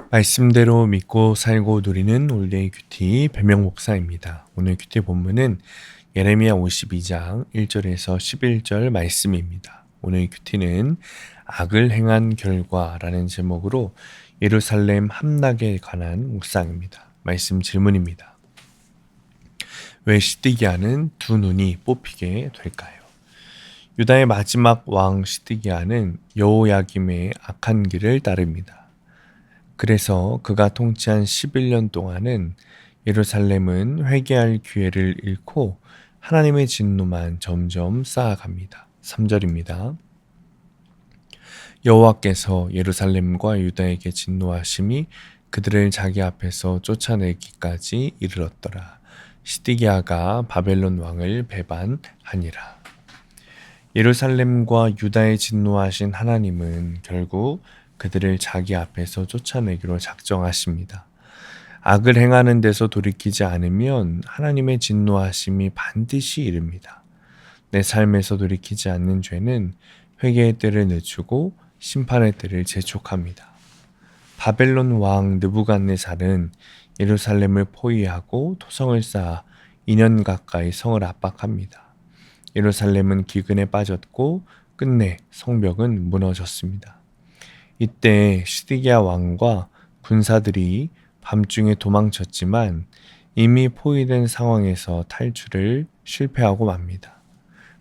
말씀대로 믿고 살고 누리는 올데이 큐티 배명 목사입니다. 오늘 큐티 본문은 예레미야 52장 1절에서 11절 말씀입니다. 오늘 큐티는 악을 행한 결과라는 제목으로 예루살렘 함락에 관한 묵상입니다. 말씀 질문입니다. 왜 시드기야는 두 눈이 뽑히게 될까요? 유다의 마지막 왕 시드기야는 여호야김의 악한 길을 따릅니다. 그래서 그가 통치한 11년 동안은 예루살렘은 회개할 기회를 잃고 하나님의 진노만 점점 쌓아갑니다. 3절입니다. 여호와께서 예루살렘과 유다에게 진노하심이 그들을 자기 앞에서 쫓아내기까지 이르렀더라. 시드기야가 바벨론 왕을 배반하니라. 예루살렘과 유다에 진노하신 하나님은 결국 그들을 자기 앞에서 쫓아내기로 작정하십니다. 악을 행하는 데서 돌이키지 않으면 하나님의 진노하심이 반드시 이릅니다. 내 삶에서 돌이키지 않는 죄는 회개의 때를 늦추고 심판의 때를 재촉합니다. 바벨론 왕 느부갓네살은 예루살렘을 포위하고 토성을 쌓아 2년 가까이 성을 압박합니다. 예루살렘은 기근에 빠졌고 끝내 성벽은 무너졌습니다. 이때 시드기야 왕과 군사들이 밤중에 도망쳤지만 이미 포위된 상황에서 탈출을 실패하고 맙니다.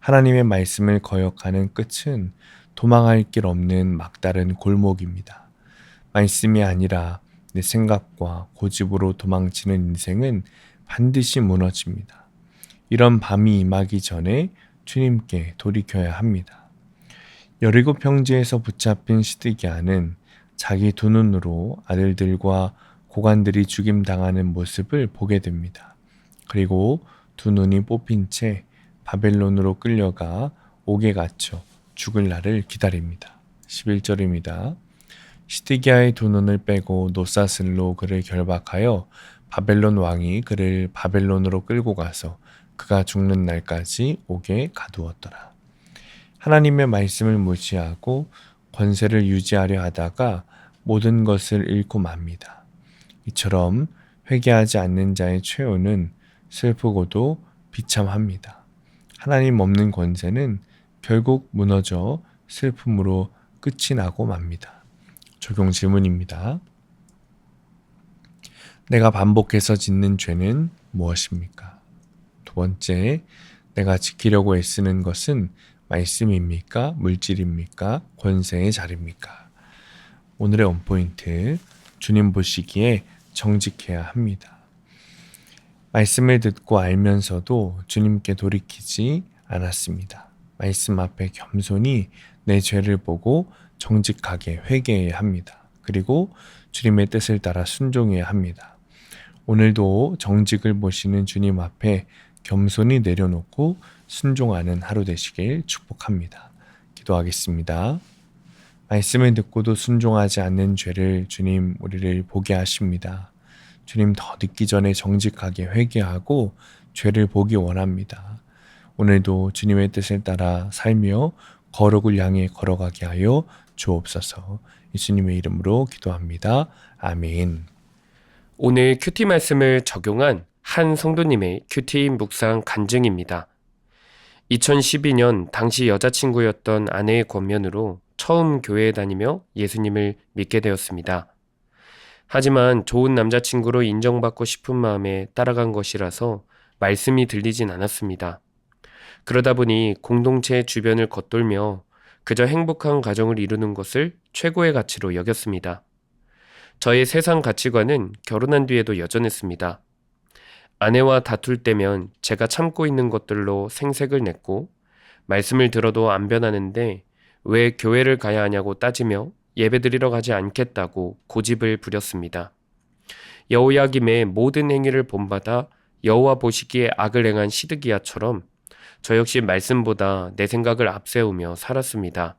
하나님의 말씀을 거역하는 끝은 도망할 길 없는 막다른 골목입니다. 말씀이 아니라 내 생각과 고집으로 도망치는 인생은 반드시 무너집니다. 이런 밤이 임하기 전에 주님께 돌이켜야 합니다. 여리고 평지에서 붙잡힌 시드기야는 자기 두 눈으로 아들들과 고관들이 죽임당하는 모습을 보게 됩니다. 그리고 두 눈이 뽑힌 채 바벨론으로 끌려가 옥에 갇혀 죽을 날을 기다립니다. 11절입니다. 시드기야의 두 눈을 빼고 노사슬로 그를 결박하여 바벨론 왕이 그를 바벨론으로 끌고 가서 그가 죽는 날까지 옥에 가두었더라. 하나님의 말씀을 무시하고 권세를 유지하려 하다가 모든 것을 잃고 맙니다. 이처럼 회개하지 않는 자의 최후는 슬프고도 비참합니다. 하나님 없는 권세는 결국 무너져 슬픔으로 끝이 나고 맙니다. 적용 질문입니다. 내가 반복해서 짓는 죄는 무엇입니까? 두 번째, 내가 지키려고 애쓰는 것은 말씀입니까? 물질입니까? 권세의 자리입니까? 오늘의 원포인트, 주님 보시기에 정직해야 합니다. 말씀을 듣고 알면서도 주님께 돌이키지 않았습니다. 말씀 앞에 겸손히 내 죄를 보고 정직하게 회개해야 합니다. 그리고 주님의 뜻을 따라 순종해야 합니다. 오늘도 정직을 보시는 주님 앞에 겸손히 내려놓고 순종하는 하루 되시길 축복합니다. 기도하겠습니다. 말씀을 듣고도 순종하지 않는 죄를 주님 우리를 보게 하십니다. 주님 더 늦기 전에 정직하게 회개하고 죄를 보기 원합니다. 오늘도 주님의 뜻을 따라 살며 거룩을 향해 걸어가게 하여 주옵소서. 예수님의 이름으로 기도합니다. 아멘. 오늘 큐티 말씀을 적용한 한 성도님의 큐티 묵상 간증입니다. 2012년 당시 여자친구였던 아내의 권면으로 처음 교회에 다니며 예수님을 믿게 되었습니다. 하지만 좋은 남자친구로 인정받고 싶은 마음에 따라간 것이라서 말씀이 들리진 않았습니다. 그러다 보니 공동체 주변을 겉돌며 그저 행복한 가정을 이루는 것을 최고의 가치로 여겼습니다. 저의 세상 가치관은 결혼한 뒤에도 여전했습니다. 아내와 다툴 때면 제가 참고 있는 것들로 생색을 냈고 말씀을 들어도 안 변하는데 왜 교회를 가야 하냐고 따지며 예배드리러 가지 않겠다고 고집을 부렸습니다. 여호야김의 모든 행위를 본받아 여호와 보시기에 악을 행한 시드기야처럼 저 역시 말씀보다 내 생각을 앞세우며 살았습니다.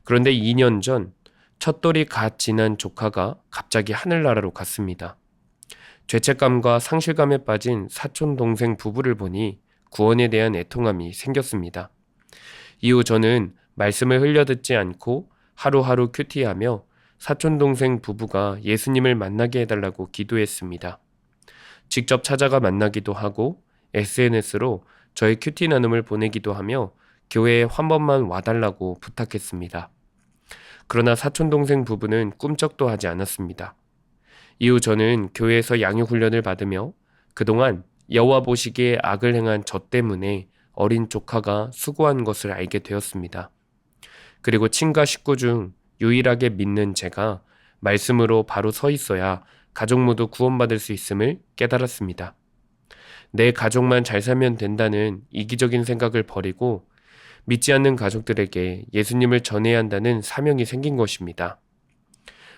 그런데 2년 전 첫돌이 갓 지난 조카가 갑자기 하늘나라로 갔습니다. 죄책감과 상실감에 빠진 사촌 동생 부부를 보니 구원에 대한 애통함이 생겼습니다. 이후 저는 말씀을 흘려듣지 않고 하루하루 큐티하며 사촌동생 부부가 예수님을 만나게 해달라고 기도했습니다. 직접 찾아가 만나기도 하고 SNS로 저의 큐티 나눔을 보내기도 하며 교회에 한 번만 와달라고 부탁했습니다. 그러나 사촌동생 부부는 꿈쩍도 하지 않았습니다. 이후 저는 교회에서 양육훈련을 받으며 그동안 여호와 보시기에 악을 행한 저 때문에 어린 조카가 수고한 것을 알게 되었습니다. 그리고 친가 식구 중 유일하게 믿는 제가 말씀으로 바로 서 있어야 가족 모두 구원받을 수 있음을 깨달았습니다. 내 가족만 잘 살면 된다는 이기적인 생각을 버리고 믿지 않는 가족들에게 예수님을 전해야 한다는 사명이 생긴 것입니다.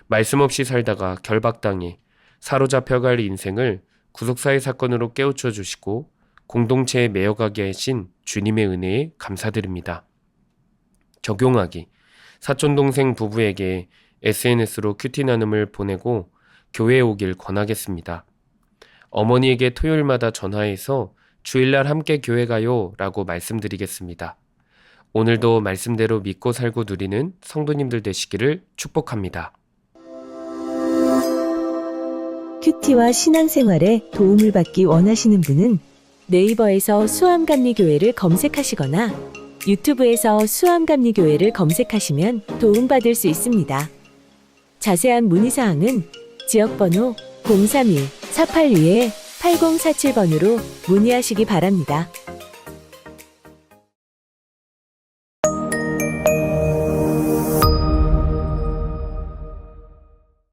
말씀 없이 살다가 결박당해 사로잡혀갈 인생을 구속사의 사건으로 깨우쳐 주시고 공동체에 메어가게 하신 주님의 은혜에 감사드립니다. 적용하기. 사촌동생 부부에게 SNS로 큐티 나눔을 보내고 교회에 오길 권하겠습니다. 어머니에게 토요일마다 전화해서 주일날 함께 교회 가요 라고 말씀드리겠습니다. 오늘도 말씀대로 믿고 살고 누리는 성도님들 되시기를 축복합니다. 큐티와 신앙생활에 도움을 받기 원하시는 분은 네이버에서 수암감리교회를 검색하시거나 유튜브에서 수암감리교회를 검색하시면 도움받을 수 있습니다. 자세한 문의사항은 지역번호 031-482-8047번으로 문의하시기 바랍니다.